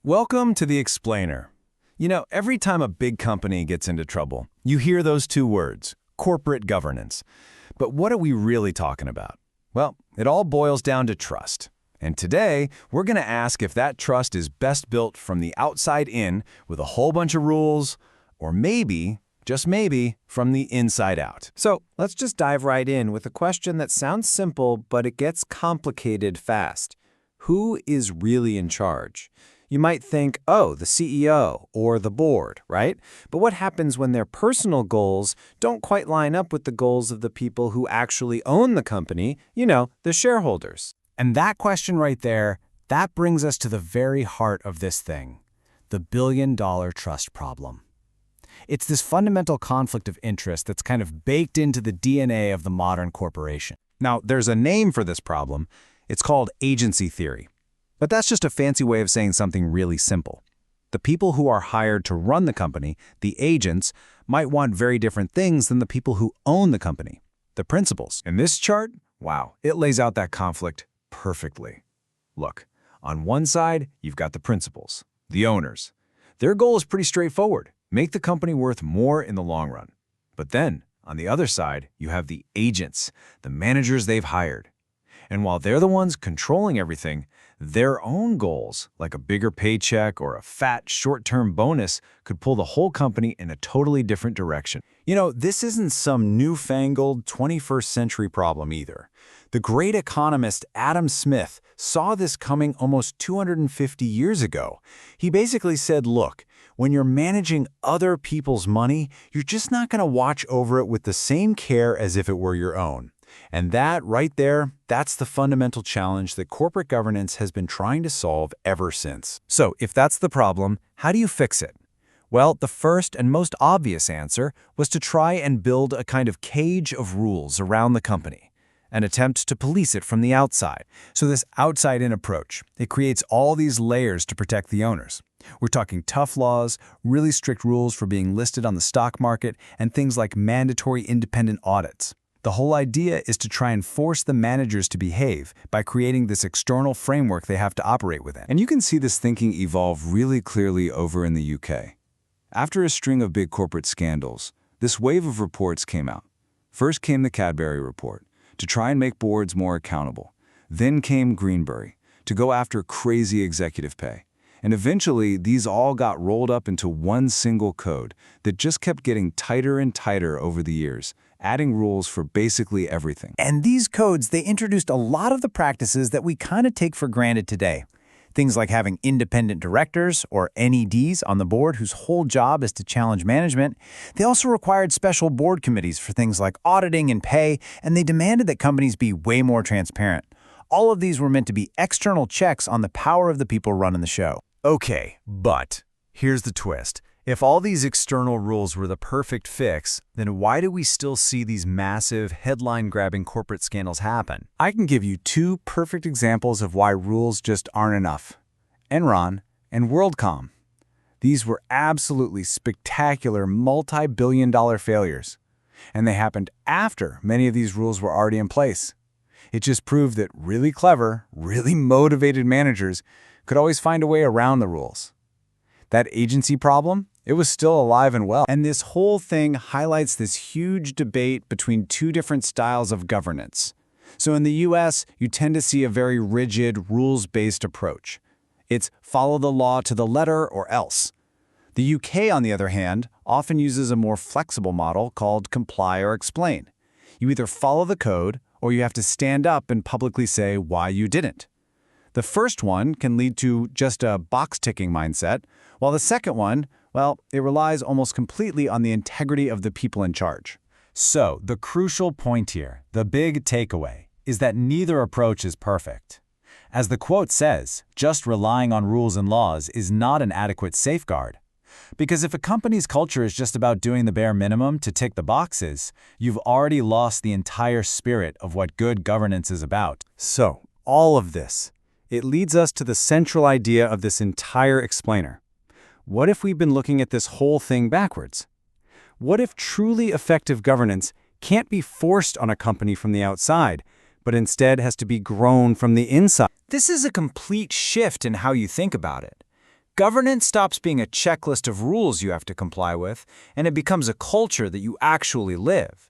Welcome to The Explainer. Every time a big company gets into trouble, you hear those two words, corporate governance. But what are we really talking about? Well, it all boils down to trust. And today, we're going to ask if that trust is best built from the outside in with a whole bunch of rules, or maybe, just maybe, from the inside out. So let's just dive right in with a question that sounds simple, but it gets complicated fast. Who is really in charge? You might think, oh, the CEO or the board, right? But what happens when their personal goals don't quite line up with the goals of the people who actually own the company, the shareholders? And that question right there, that brings us to the very heart of this thing, the billion-dollar trust problem. It's this fundamental conflict of interest that's kind of baked into the DNA of the modern corporation. Now, there's a name for this problem. It's called agency theory. But that's just a fancy way of saying something really simple. The people who are hired to run the company, the agents, might want very different things than the people who own the company, the principals. In this chart, wow, it lays out that conflict perfectly. Look, on one side, you've got the principals, the owners. Their goal is pretty straightforward, make the company worth more in the long run. But then, on the other side, you have the agents, the managers they've hired. And while they're the ones controlling everything, their own goals, like a bigger paycheck or a fat short-term bonus, could pull the whole company in a totally different direction. This isn't some newfangled 21st century problem either. The great economist Adam Smith saw this coming almost 250 years ago. He basically said, look, when you're managing other people's money, you're just not going to watch over it with the same care as if it were your own. And that, right there, that's the fundamental challenge that corporate governance has been trying to solve ever since. So, if that's the problem, how do you fix it? Well, the first and most obvious answer was to try and build a kind of cage of rules around the company, an attempt to police it from the outside. So this outside-in approach, it creates all these layers to protect the owners. We're talking tough laws, really strict rules for being listed on the stock market, and things like mandatory independent audits. The whole idea is to try and force the managers to behave by creating this external framework they have to operate within. And you can see this thinking evolve really clearly over in the UK. After a string of big corporate scandals, this wave of reports came out. First came the Cadbury report, to try and make boards more accountable. Then came Greenbury, to go after crazy executive pay. And eventually, these all got rolled up into one single code that just kept getting tighter and tighter over the years, adding rules for basically everything. And these codes, they introduced a lot of the practices that we kind of take for granted today. Things like having independent directors, or NEDs, on the board whose whole job is to challenge management. They also required special board committees for things like auditing and pay, and they demanded that companies be way more transparent. All of these were meant to be external checks on the power of the people running the show. Okay, but here's the twist. If all these external rules were the perfect fix, then why do we still see these massive, headline-grabbing corporate scandals happen? I can give you two perfect examples of why rules just aren't enough. Enron and WorldCom. These were absolutely spectacular multi-billion-dollar failures. And they happened after many of these rules were already in place. It just proved that really clever, really motivated managers could always find a way around the rules. That agency problem, it was still alive and well. And this whole thing highlights this huge debate between two different styles of governance. So in the US, you tend to see a very rigid, rules-based approach. It's follow the law to the letter or else. The UK, on the other hand, often uses a more flexible model called comply or explain. You either follow the code, or you have to stand up and publicly say why you didn't. The first one can lead to just a box-ticking mindset, while the second one, well, it relies almost completely on the integrity of the people in charge. So, the crucial point here, the big takeaway, is that neither approach is perfect. As the quote says, just relying on rules and laws is not an adequate safeguard. Because if a company's culture is just about doing the bare minimum to tick the boxes, you've already lost the entire spirit of what good governance is about. So, all of this, it leads us to the central idea of this entire explainer. What if we've been looking at this whole thing backwards? What if truly effective governance can't be forced on a company from the outside, but instead has to be grown from the inside? This is a complete shift in how you think about it. Governance stops being a checklist of rules you have to comply with, and it becomes a culture that you actually live.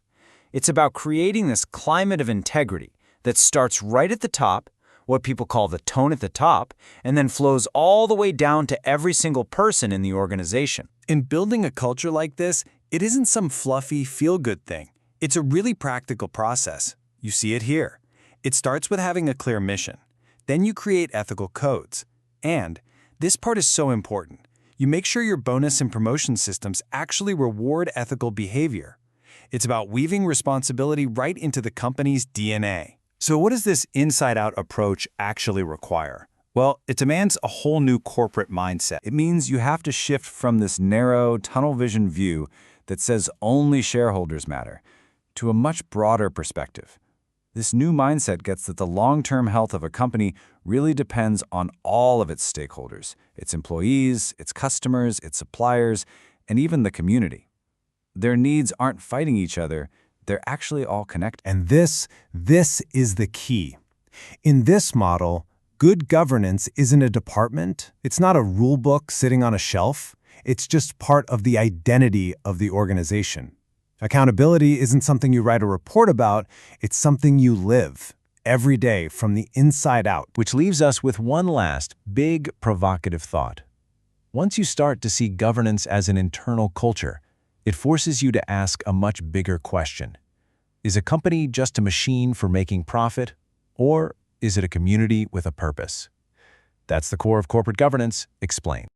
It's about creating this climate of integrity that starts right at the top, what people call the tone at the top, and then flows all the way down to every single person in the organization. In building a culture like this, it isn't some fluffy, feel-good thing. It's a really practical process. You see it here. It starts with having a clear mission. Then you create ethical codes. And this part is so important. You make sure your bonus and promotion systems actually reward ethical behavior. It's about weaving responsibility right into the company's DNA. So what does this inside-out approach actually require? Well, it demands a whole new corporate mindset. It means you have to shift from this narrow, tunnel vision view that says only shareholders matter to a much broader perspective. This new mindset gets that the long-term health of a company really depends on all of its stakeholders, its employees, its customers, its suppliers, and even the community. Their needs aren't fighting each other, they're actually all connected. And this is the key. In this model, good governance isn't a department. It's not a rule book sitting on a shelf. It's just part of the identity of the organization. Accountability isn't something you write a report about. It's something you live every day from the inside out. Which leaves us with one last, big, provocative thought. Once you start to see governance as an internal culture, it forces you to ask a much bigger question. Is a company just a machine for making profit, or is it a community with a purpose? That's the core of corporate governance, explained.